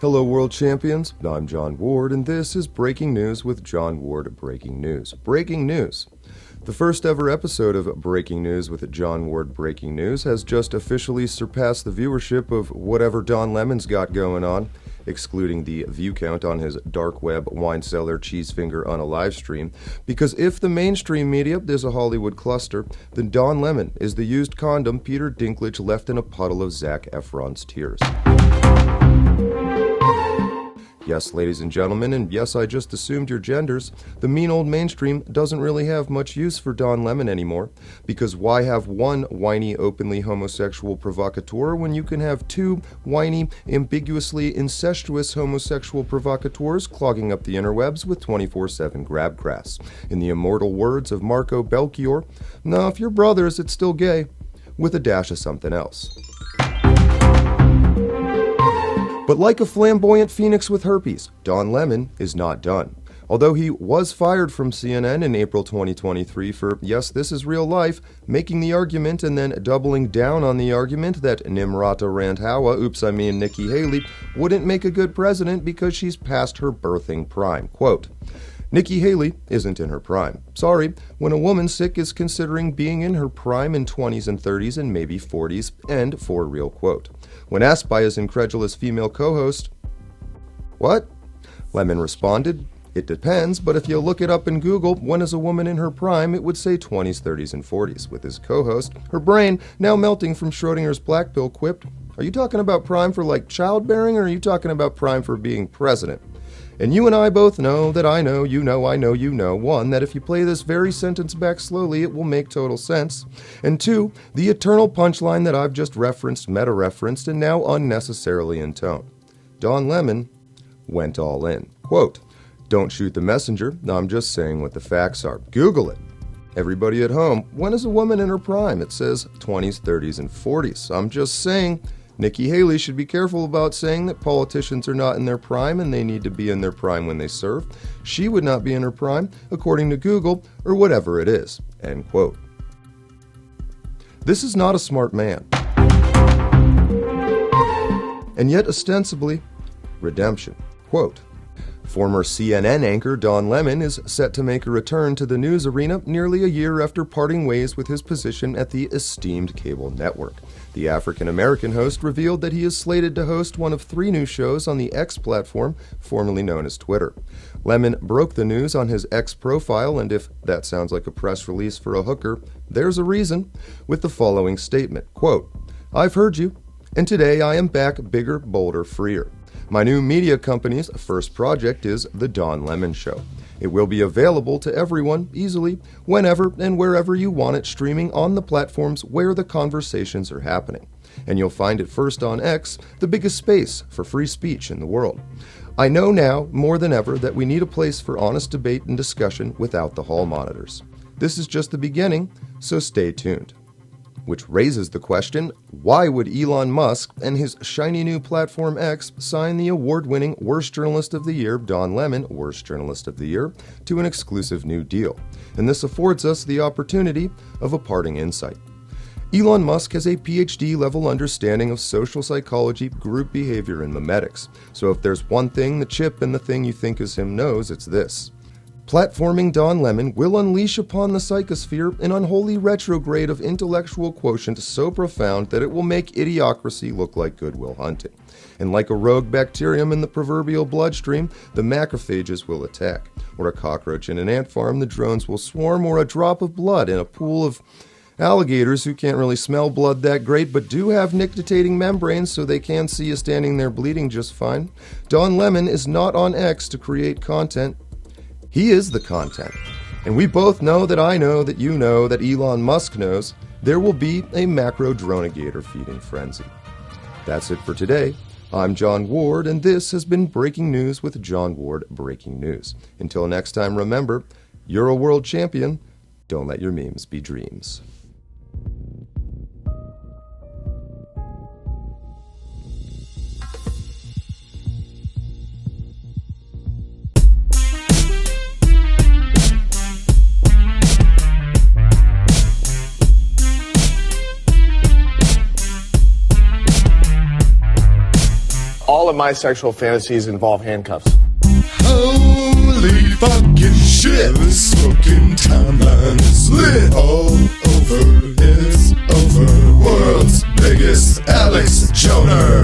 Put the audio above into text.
Hello, world champions. I'm John Ward, and this is Breaking News with John Ward Breaking News. Breaking news. The first ever episode of Breaking News with John Ward Breaking News has just officially surpassed the viewership of whatever Don Lemon's got going on, excluding the view count on his dark web wine cellar cheesefinger unalivestream, because if the mainstream media is a Hollywood cluster, then Don Lemon is the used condom Peter Dinklage left in a puddle of Zac Efron's tears. Yes, ladies and gentlemen, and yes, I just assumed your genders, the mean old mainstream doesn't really have much use for Don Lemon anymore, because why have one whiny, openly homosexual provocateur when you can have two whiny, ambiguously incestuous homosexual provocateurs clogging up the interwebs with 24/7 grabcrass? In the immortal words of Marco Belchior, no, if you're brothers, it's still gay, with a dash of something else. But like a flamboyant phoenix with herpes, Don Lemon is not done. Although he was fired from CNN in April 2023 for, yes, this is real life, making the argument and then doubling down on the argument that Nimrata Randhawa, Nikki Haley, wouldn't make a good president because she's past her birthing prime. Quote, Nikki Haley isn't in her prime. Sorry, when a woman sick is considering being in her prime in 20s and 30s and maybe 40s, end for real quote. When asked by his incredulous female co-host, "What?" Lemon responded, "It depends, but if you look it up in Google, when is a woman in her prime, it would say 20s, 30s, and 40s. With his co-host, her brain, now melting from Schrodinger's black pill, quipped, "Are you talking about prime for like childbearing, or are you talking about prime for being president?" And you and I both know that I know, you know, I know, you know, one, that if you play this very sentence back slowly, it will make total sense. And two, the eternal punchline that I've just referenced, meta-referenced, and now unnecessarily in tone. Don Lemon went all in. Quote, "Don't shoot the messenger. I'm just saying what the facts are. Google it. Everybody at home, when is a woman in her prime? It says 20s, 30s, and 40s. I'm just saying Nikki Haley should be careful about saying that politicians are not in their prime and they need to be in their prime when they serve. She would not be in her prime, according to Google, or whatever it is." End quote. This is not a smart man. And yet, ostensibly, redemption. Quote, "Former CNN anchor Don Lemon is set to make a return to the news arena nearly a year after parting ways with his position at the esteemed cable network. The African-American host revealed that he is slated to host one of 3 new shows on the X platform, formerly known as Twitter. Lemon broke the news on his X profile, and if that sounds like a press release for a hooker, there's a reason, with the following statement, quote, "I've heard you, and today I am back bigger, bolder, freer. My new media company's first project is The Don Lemon Show. It will be available to everyone easily, whenever and wherever you want it, streaming on the platforms where the conversations are happening. And you'll find it first on X, the biggest space for free speech in the world. I know now, more than ever, that we need a place for honest debate and discussion without the hall monitors. This is just the beginning, so stay tuned." Which raises the question, why would Elon Musk and his shiny new platform X sign the award-winning Worst Journalist of the Year, Don Lemon, Worst Journalist of the Year, to an exclusive new deal? And this affords us the opportunity of a parting insight. Elon Musk has a PhD-level understanding of social psychology, group behavior, and memetics. So if there's one thing the chip and the thing you think is him knows, it's this. Platforming Don Lemon will unleash upon the psychosphere an unholy retrograde of intellectual quotient so profound that it will make idiocracy look like Goodwill Hunting. And like a rogue bacterium in the proverbial bloodstream, the macrophages will attack. Or a cockroach in an ant farm, the drones will swarm, or a drop of blood in a pool of alligators who can't really smell blood that great but do have nictitating membranes so they can see you standing there bleeding just fine. Don Lemon is not on X to create content. He is the content. And we both know that I know that you know that Elon Musk knows there will be a macro dronegator feeding frenzy. That's it for today. I'm John Ward, and this has been Breaking News with John Ward Breaking News. Until next time, remember, you're a world champion. Don't let your memes be dreams. All of my sexual fantasies involve handcuffs. Holy fucking shit, this fucking timeline is lit all over. It's over. World's biggest Alex Joner.